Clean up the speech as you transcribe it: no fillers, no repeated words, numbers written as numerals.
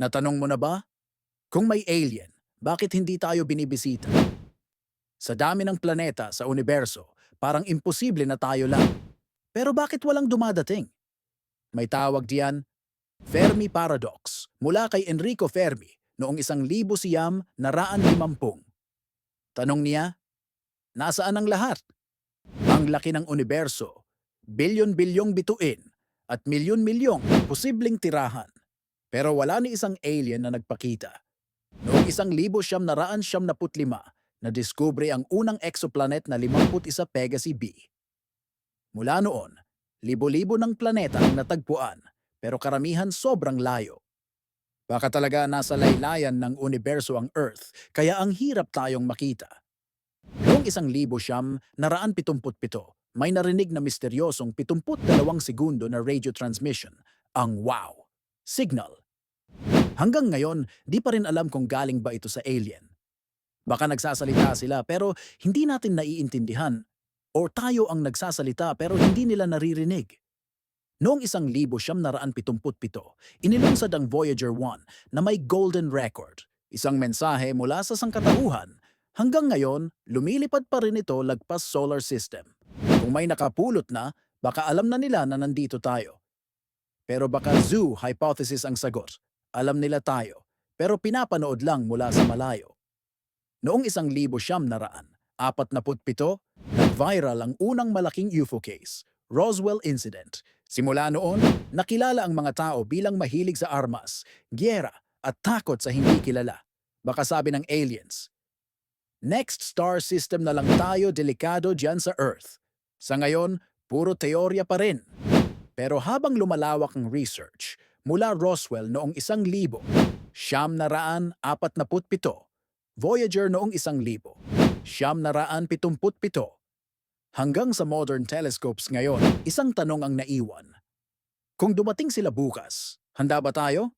Natanong mo na ba? Kung may alien, bakit hindi tayo binibisita? Sa dami ng planeta sa universo, parang imposible na tayo lang. Pero bakit walang dumadating? May tawag diyan, Fermi Paradox, mula kay Enrico Fermi noong 1950. Tanong niya, nasaan ang lahat? Ang laki ng universo, bilyon-bilyong bituin, at milyon-milyong posibleng tirahan. Pero wala ni isang alien na nagpakita. Noong 1975, nadiskubre ang unang exoplanet na 51 Pegasi b. Mula noon, libo-libo ng planeta ang natagpuan, pero karamihan sobrang layo. Baka talaga nasa laylayan ng universo ang Earth, kaya ang hirap tayong makita. Noong 1977, may narinig na misteryosong 72 segundo na radio transmission, ang WOW signal. Hanggang ngayon, di pa rin alam kung galing ba ito sa alien. Baka nagsasalita sila pero hindi natin naiintindihan, o tayo ang nagsasalita pero hindi nila naririnig. Noong 1977, inilunsad ang Voyager 1 na may golden record, isang mensahe mula sa sangkatauhan. Hanggang ngayon, lumilipad pa rin ito lagpas solar system. Kung may nakapulot na, baka alam na nila na nandito tayo. Pero baka zoo hypothesis ang sagot. Alam nila tayo, pero pinapanood lang mula sa malayo. Noong 1947, nag-viral ang unang malaking UFO case, Roswell Incident. Simula noon, nakilala ang mga tao bilang mahilig sa armas, gyera, at takot sa hindi kilala. Baka sabi ng aliens, next star system na lang tayo delikado dyan sa Earth. Sa ngayon, puro teorya pa rin. Pero habang lumalawak ang research, mula Roswell noong 1947, Voyager noong 1977, hanggang sa modern telescopes ngayon, isang tanong ang naiwan. Kung dumating sila bukas, handa ba tayo?